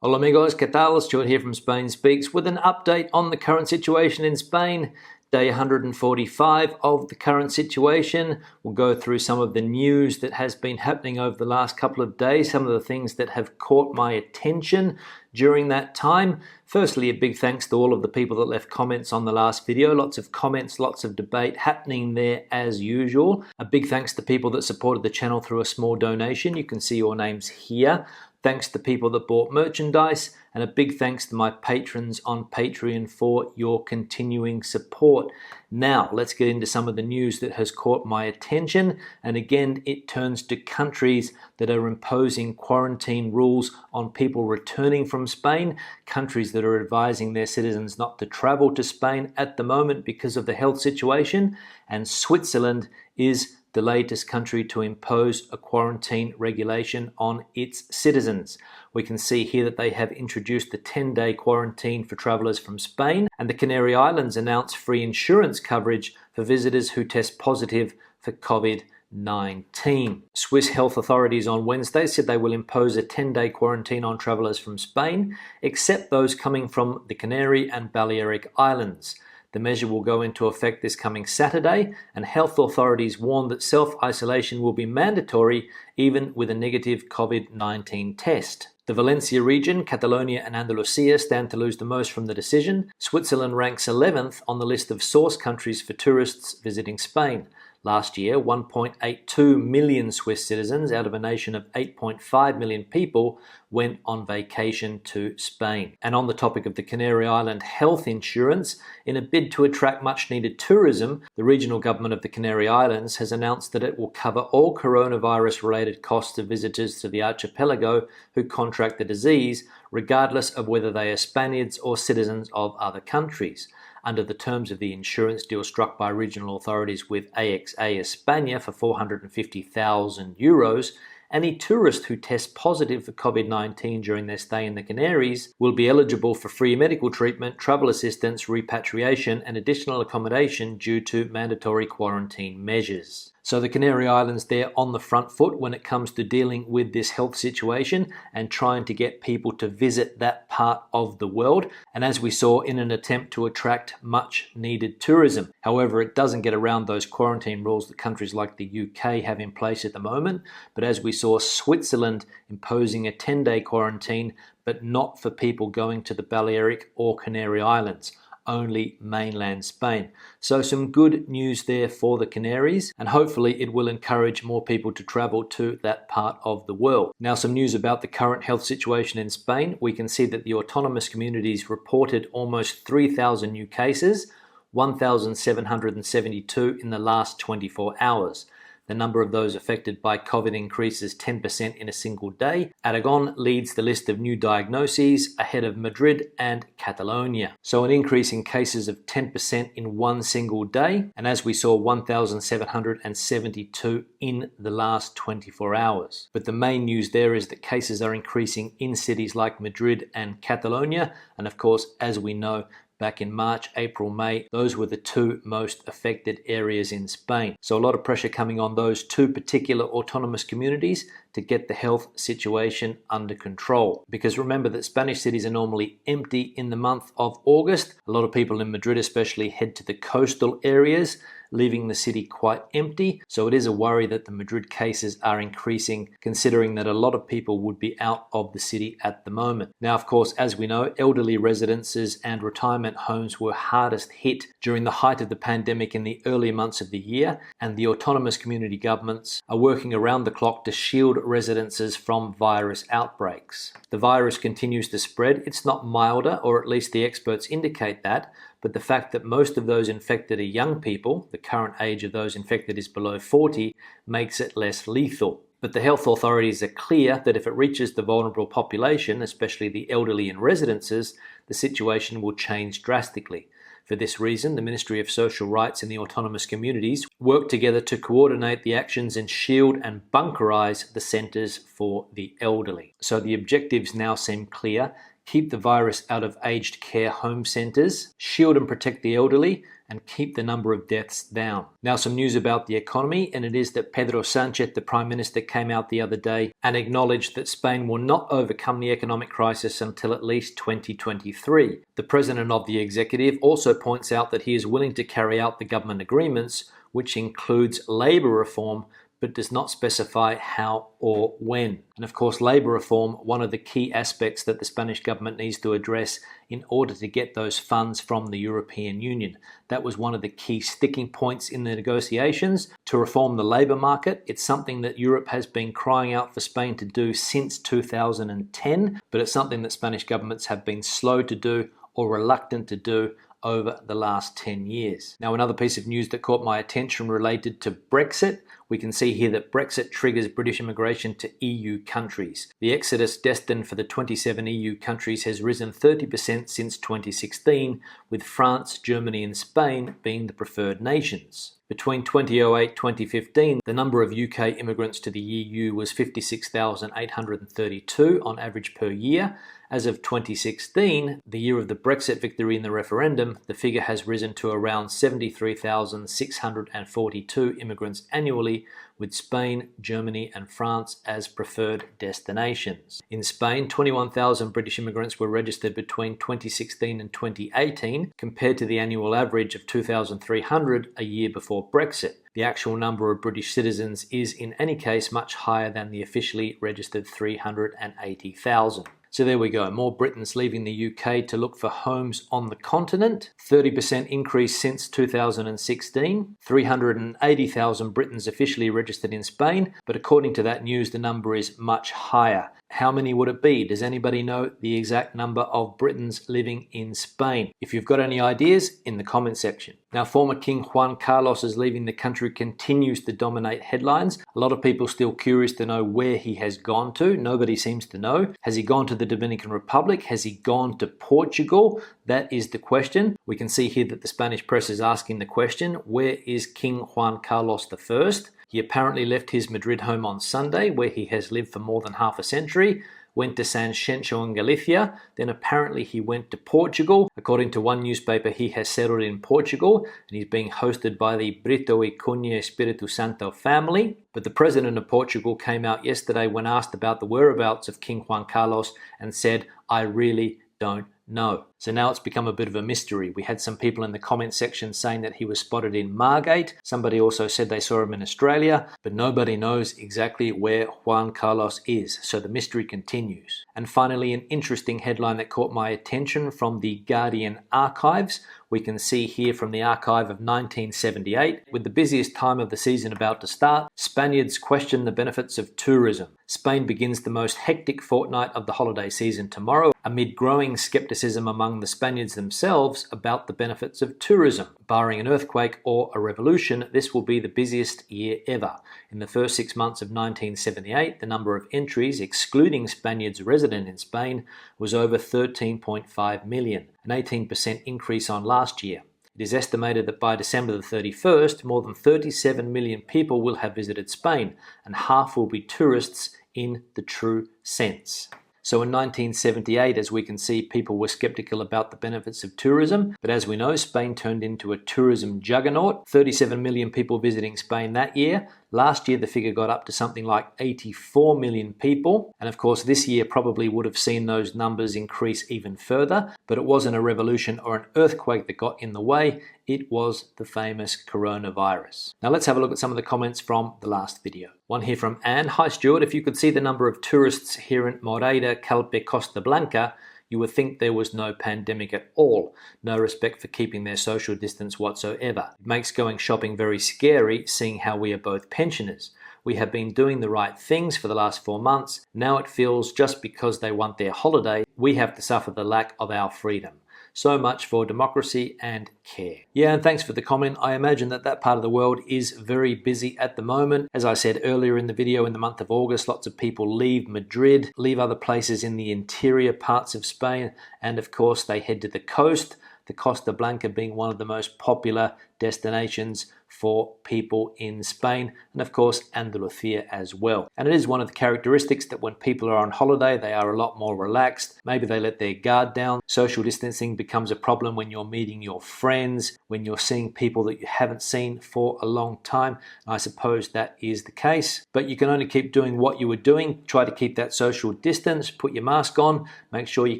Hola amigos, ¿qué tal? Stuart here from Spain Speaks with an update on the current situation in Spain. Day 145 of the current situation. We'll go through some of the news that has been happening over the last couple of days, some of the things that have caught my attention during that time. Firstly, a big thanks to all of the people that left comments on the last video. Lots of comments, lots of debate happening there as usual. A big thanks to people that supported the channel through a small donation. You can see your names here. Thanks to people that bought merchandise, and a big thanks to my patrons on Patreon for your continuing support. Now, let's get into some of the news that has caught my attention. And again, it turns to countries that are imposing quarantine rules on people returning from Spain, countries that are advising their citizens not to travel to Spain at the moment because of the health situation. And Switzerland is the latest country to impose a quarantine regulation on its citizens. We can see here that they have introduced the 10-day quarantine for travellers from Spain, and the Canary Islands announced free insurance coverage for visitors who test positive for COVID-19. Swiss health authorities on Wednesday said they will impose a 10-day quarantine on travellers from Spain, except those coming from the Canary and Balearic Islands. The measure will go into effect this coming Saturday, and health authorities warn that self-isolation will be mandatory even with a negative COVID-19 test. The Valencia region, Catalonia and Andalusia stand to lose the most from the decision. Switzerland ranks 11th on the list of source countries for tourists visiting Spain. Last year, 1.82 million Swiss citizens out of a nation of 8.5 million people went on vacation to Spain. And on the topic of the Canary Island health insurance, in a bid to attract much needed tourism, the regional government of the Canary Islands has announced that it will cover all coronavirus-related costs of visitors to the archipelago who contract the disease, regardless of whether they are Spaniards or citizens of other countries. Under the terms of the insurance deal struck by regional authorities with AXA España for €450,000, any tourist who tests positive for COVID-19 during their stay in the Canaries will be eligible for free medical treatment, travel assistance, repatriation, and additional accommodation due to mandatory quarantine measures. So the Canary Islands, they're on the front foot when it comes to dealing with this health situation and trying to get people to visit that part of the world. And as we saw, in an attempt to attract much needed tourism. However, it doesn't get around those quarantine rules that countries like the UK have in place at the moment. But as we saw, Switzerland imposing a 10-day quarantine, but not for people going to the Balearic or Canary Islands. Only mainland Spain. So some good news there for the Canaries, and hopefully it will encourage more people to travel to that part of the world. Now, some news about the current health situation in Spain. We can see that the autonomous communities reported almost 3,000 new cases, 1,772 in the last 24 hours. The number of those affected by COVID increases 10% in a single day. Aragon leads the list of new diagnoses ahead of Madrid and Catalonia. So an increase in cases of 10% in one single day. And as we saw, 1,772 in the last 24 hours. But the main news there is that cases are increasing in cities like Madrid and Catalonia. And of course, as we know, back in March, April, May, those were the two most affected areas in Spain. So a lot of pressure coming on those two particular autonomous communities to get the health situation under control. Because remember that Spanish cities are normally empty in the month of August. A lot of people in Madrid especially head to the coastal areas, leaving the city quite empty. So it is a worry that the Madrid cases are increasing, considering that a lot of people would be out of the city at the moment. Now, of course, as we know, elderly residences and retirement homes were hardest hit during the height of the pandemic in the early months of the year, and the autonomous community governments are working around the clock to shield residences from virus outbreaks. The virus continues to spread. It's not milder, or at least the experts indicate that, but the fact that most of those infected are young people, the current age of those infected is below 40, makes it less lethal. But the health authorities are clear that if it reaches the vulnerable population, especially the elderly in residences, the situation will change drastically. For this reason, the Ministry of Social Rights and the autonomous communities work together to coordinate the actions and shield and bunkerize the centres for the elderly. So the objectives now seem clear. Keep the virus out of aged care home centres, shield and protect the elderly, and keep the number of deaths down. Now some news about the economy, and it is that Pedro Sanchez, the Prime Minister, came out the other day and acknowledged that Spain will not overcome the economic crisis until at least 2023. The President of the Executive also points out that he is willing to carry out the government agreements, which includes labour reform, but does not specify how or when. And of course, labour reform, one of the key aspects that the Spanish government needs to address in order to get those funds from the European Union. That was one of the key sticking points in the negotiations to reform the labour market. It's something that Europe has been crying out for Spain to do since 2010, but it's something that Spanish governments have been slow to do or reluctant to do over the last 10 years. Now, another piece of news that caught my attention related to Brexit. We can see here that Brexit triggers British immigration to EU countries. The exodus destined for the 27 EU countries has risen 30% since 2016, with France, Germany and Spain being the preferred nations. Between 2008-2015, the number of UK immigrants to the EU was 56,832 on average per year. As of 2016, the year of the Brexit victory in the referendum, the figure has risen to around 73,642 immigrants annually, with Spain, Germany and France as preferred destinations. In Spain, 21,000 British immigrants were registered between 2016 and 2018, compared to the annual average of 2,300 a year before Brexit. The actual number of British citizens is in any case much higher than the officially registered 380,000. So there we go, more Britons leaving the UK to look for homes on the continent. 30% increase since 2016. 380,000 Britons officially registered in Spain, but according to that news, the number is much higher. How many would it be? Does anybody know the exact number of Britons living in Spain? If you've got any ideas, in the comment section. Now, former King Juan Carlos leaving the country continues to dominate headlines. A lot of people still curious to know where he has gone to. Nobody seems to know. Has he gone to the Dominican Republic? Has he gone to Portugal? That is the question. We can see here that the Spanish press is asking the question, where is King Juan Carlos I? He apparently left his Madrid home on Sunday, where he has lived for more than half a century, went to Sanchez in Galicia, then apparently he went to Portugal. According to one newspaper, he has settled in Portugal and he's being hosted by the Brito y Cunha Espiritu Santo family. But the president of Portugal came out yesterday when asked about the whereabouts of King Juan Carlos and said, "I really don't know." So now it's become a bit of a mystery. We had some people in the comment section saying that he was spotted in Margate. Somebody also said they saw him in Australia, but nobody knows exactly where Juan Carlos is. So the mystery continues. And finally, an interesting headline that caught my attention from the Guardian archives. We can see here from the archive of 1978, with the busiest time of the season about to start, Spaniards question the benefits of tourism. Spain begins the most hectic fortnight of the holiday season tomorrow, amid growing skepticism among the Spaniards themselves about the benefits of tourism. Barring an earthquake or a revolution, this will be the busiest year ever. In the first 6 months of 1978, the number of entries, excluding Spaniards resident in Spain, was over 13.5 million, an 18% increase on last year. It is estimated that by December the 31st, more than 37 million people will have visited Spain, and half will be tourists in the true sense. So in 1978, as we can see, people were skeptical about the benefits of tourism. But as we know, Spain turned into a tourism juggernaut. 37 million people visiting Spain that year. Last year, the figure got up to something like 84 million people. And of course, this year probably would have seen those numbers increase even further. But it wasn't a revolution or an earthquake that got in the way. It was the famous coronavirus. Now let's have a look at some of the comments from the last video. One here from Anne. Hi Stuart, if you could see the number of tourists here in Moreira, Calpe, Costa Blanca, you would think there was no pandemic at all. No respect for keeping their social distance whatsoever. It makes going shopping very scary, seeing how we are both pensioners. We have been doing the right things for the last 4 months. Now it feels just because they want their holiday, we have to suffer the lack of our freedom. So much for democracy and care. Yeah, and thanks for the comment. I imagine that that part of the world is very busy at the moment. As I said earlier in the video, in the month of August, lots of people leave Madrid, leave other places in the interior parts of Spain, and of course they head to the coast. The Costa Blanca being one of the most popular destinations for people in Spain, and of course Andalusia as well. And it is one of the characteristics that when people are on holiday, they are a lot more relaxed. Maybe they let their guard down. Social distancing becomes a problem when you're meeting your friends, when you're seeing people that you haven't seen for a long time. And I suppose that is the case, but you can only keep doing what you were doing. Try to keep that social distance, put your mask on, make sure you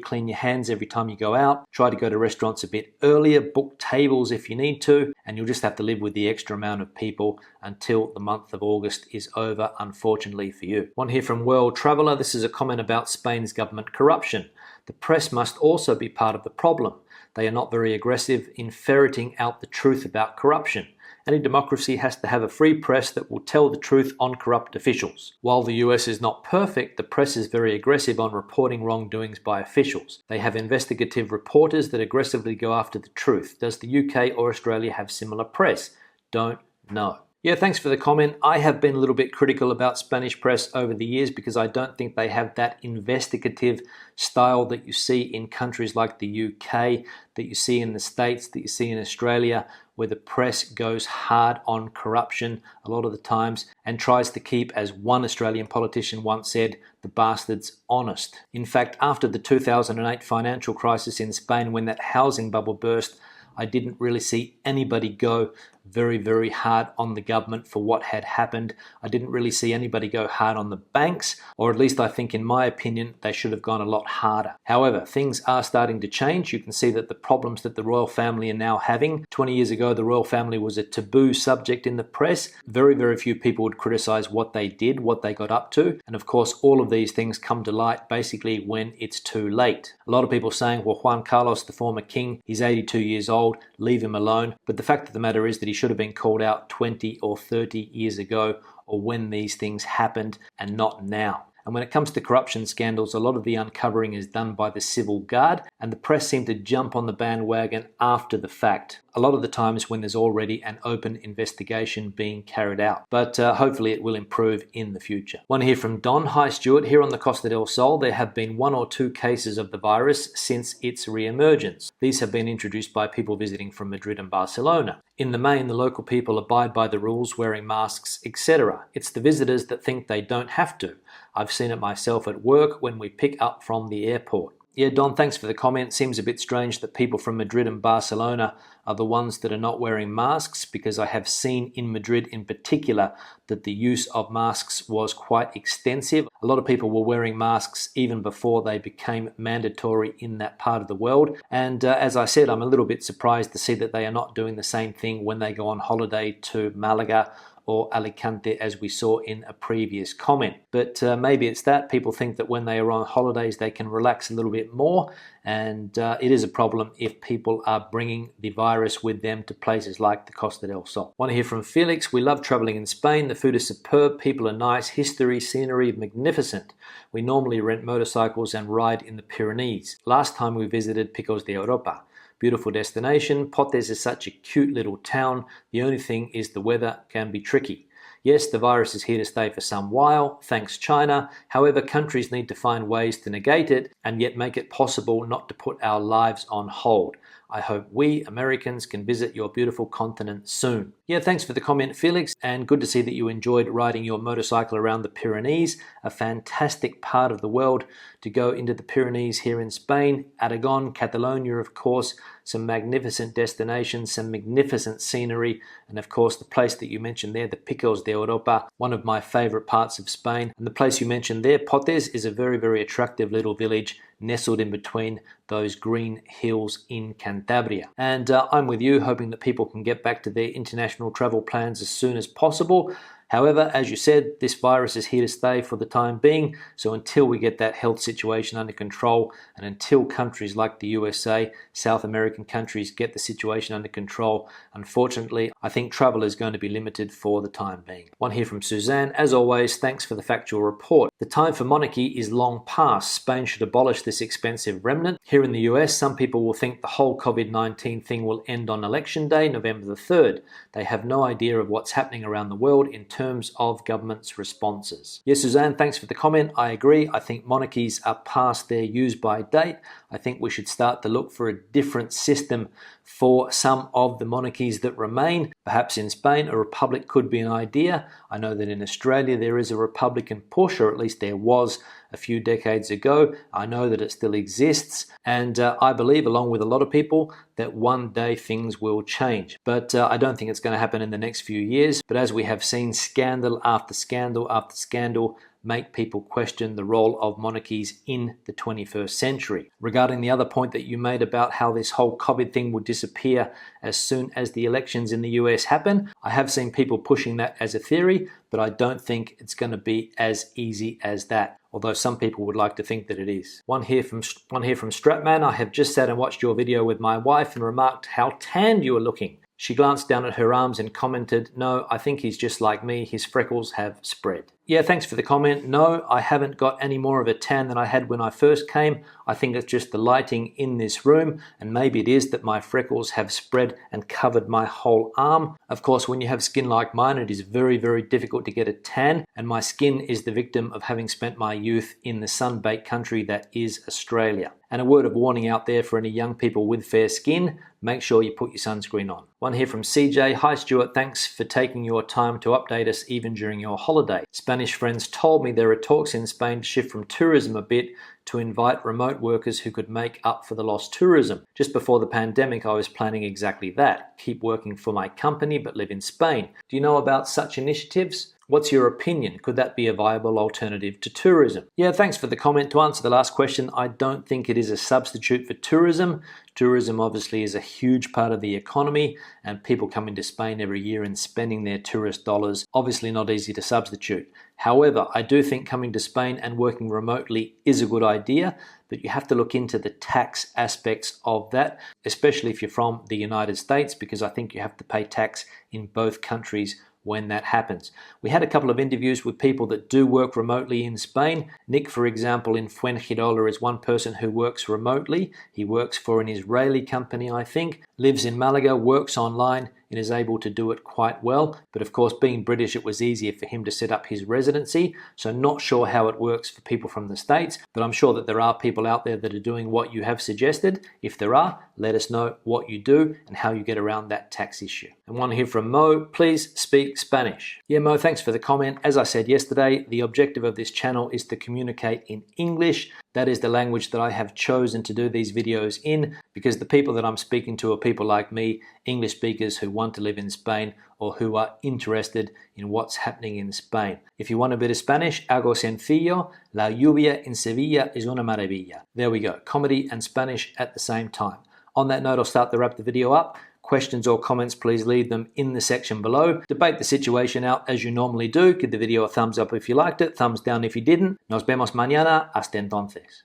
clean your hands every time you go out, try to go to restaurants a bit earlier, book tables if you need to, and you'll just have to live with the extra amount of people until the month of August is over, unfortunately for you. One here from World Traveller. This is a comment about Spain's government corruption. The press must also be part of the problem. They are not very aggressive in ferreting out the truth about corruption. Any democracy has to have a free press that will tell the truth on corrupt officials. While the US is not perfect, the press is very aggressive on reporting wrongdoings by officials. They have investigative reporters that aggressively go after the truth. Does the UK or Australia have similar press? Don't know. Yeah, thanks for the comment. I have been a little bit critical about Spanish press over the years because I don't think they have that investigative style that you see in countries like the UK, that you see in the States, that you see in Australia, where the press goes hard on corruption a lot of the times and tries to keep, as one Australian politician once said, the bastards honest. In fact, after the 2008 financial crisis in Spain, when that housing bubble burst, I didn't really see anybody go very, very hard on the government for what had happened. I didn't really see anybody go hard on the banks, or at least I think, in my opinion, they should have gone a lot harder. However, things are starting to change. You can see that the problems that the royal family are now having. 20 years ago, the royal family was a taboo subject in the press. Very, very few people would criticize what they did, what they got up to. And of course, all of these things come to light basically when it's too late. A lot of people saying, well, Juan Carlos, the former king, he's 82 years old, leave him alone. But the fact of the matter is that he should have been called out 20 or 30 years ago, or when these things happened, and not now. And when it comes to corruption scandals, a lot of the uncovering is done by the civil guard, and the press seem to jump on the bandwagon after the fact. A lot of the times when there's already an open investigation being carried out. But hopefully it will improve in the future. One here from Don. Hi Stuart, here on the Costa del Sol there have been 1 or 2 cases of the virus since its re-emergence. These have been introduced by people visiting from Madrid and Barcelona. In the main, the local people abide by the rules, wearing masks, etc. It's the visitors that think they don't have to. I've seen it myself at work when we pick up from the airport. Yeah, Don, thanks for the comment. Seems a bit strange that people from Madrid and Barcelona are the ones that are not wearing masks, because I have seen in Madrid in particular that the use of masks was quite extensive. A lot of people were wearing masks even before they became mandatory in that part of the world. And as I said, I'm a little bit surprised to see that they are not doing the same thing when they go on holiday to Malaga or Alicante, as we saw in a previous comment. But maybe it's that people think that when they are on holidays they can relax a little bit more, and it is a problem if people are bringing the virus with them to places like the Costa del Sol. Want to hear from Felix. We love traveling in Spain. The food is superb, people are nice, history, scenery magnificent. We normally rent motorcycles and ride in the Pyrenees. Last time we visited Picos de Europa. Beautiful destination. Potes is such a cute little town. The only thing is the weather can be tricky. Yes, the virus is here to stay for some while, thanks China. However, countries need to find ways to negate it and yet make it possible not to put our lives on hold. I hope we Americans can visit your beautiful continent soon. Yeah, thanks for the comment, Felix, and good to see that you enjoyed riding your motorcycle around the Pyrenees, a fantastic part of the world to go into the Pyrenees here in Spain. Aragon, Catalonia, of course, some magnificent destinations, some magnificent scenery, and of course the place that you mentioned there, the Picos de Europa, one of my favorite parts of Spain. And the place you mentioned there, Potes, is a very, very attractive little village nestled in between those green hills in Cantabria. And I'm with you, hoping that people can get back to their international travel plans as soon as possible. However, as you said, this virus is here to stay for the time being, so until we get that health situation under control, and until countries like the USA, South American countries, get the situation under control, unfortunately, I think travel is going to be limited for the time being. One here from Suzanne. As always, thanks for the factual report. The time for monarchy is long past. Spain should abolish this expensive remnant. Here in the US, some people will think the whole COVID-19 thing will end on election day, November the 3rd. They have no idea of what's happening around the world in terms terms of government's responses. Yes, Suzanne, thanks for the comment. I agree. I think monarchies are past their use-by date. I think we should start to look for a different system for some of the monarchies that remain. Perhaps in Spain, a republic could be an idea. I know that in Australia there is a Republican push, or at least there was a few decades ago. I know that it still exists, and I believe, along with a lot of people, that one day things will change. But I don't think it's going to happen in the next few years. But as we have seen, scandal after scandal after scandal make people question the role of monarchies in the 21st century. Regarding the other point that you made about how this whole COVID thing would disappear as soon as the elections in the US happen, I have seen people pushing that as a theory, but I don't think it's going to be as easy as that, although some people would like to think that it is. One here from Stratman. I have just sat and watched your video with my wife and remarked how tanned you are looking. She glanced down at her arms and commented, "No, I think he's just like me. His freckles have spread." Yeah, thanks for the comment. No, I haven't got any more of a tan than I had when I first came. I think it's just the lighting in this room, and maybe it is that my freckles have spread and covered my whole arm. Of course, when you have skin like mine, it is very, very difficult to get a tan, and my skin is the victim of having spent my youth in the sun-baked country that is Australia. And a word of warning out there for any young people with fair skin, make sure you put your sunscreen on. One here from CJ. Hi Stuart, thanks for taking your time to update us even during your holiday. Spanish friends told me there are talks in Spain to shift from tourism a bit to invite remote workers who could make up for the lost tourism. Just before the pandemic, I was planning exactly that. Keep working for my company but live in Spain. Do you know about such initiatives? What's your opinion? Could that be a viable alternative to tourism? Yeah, thanks for the comment. To answer the last question, I don't think it is a substitute for tourism. Tourism obviously is a huge part of the economy, and people coming to Spain every year and spending their tourist dollars, obviously not easy to substitute. However, I do think coming to Spain and working remotely is a good idea, but you have to look into the tax aspects of that, especially if you're from the United States, because I think you have to pay tax in both countries when that happens. We had a couple of interviews with people that do work remotely in Spain. Nick, for example, in Fuengirola is one person who works remotely. He works for an Israeli company, I think, lives in Malaga, works online, and is able to do it quite well. But of course, being British, it was easier for him to set up his residency. So not sure how it works for people from the States, but I'm sure that there are people out there that are doing what you have suggested. If there are, let us know what you do and how you get around that tax issue. And one here from Mo, please speak Spanish. Yeah, Mo, thanks for the comment. As I said yesterday, the objective of this channel is to communicate in English. That is the language that I have chosen to do these videos in, because the people that I'm speaking to are people like me, English speakers who want to live in Spain or who are interested in what's happening in Spain. If you want a bit of Spanish, algo sencillo, la lluvia en Sevilla es una maravilla. There we go, comedy and Spanish at the same time. On that note, I'll start to wrap the video up. Questions or comments, please leave them in the section below. Debate the situation out as you normally do. Give the video a thumbs up if you liked it, thumbs down if you didn't. Nos vemos mañana. Hasta entonces.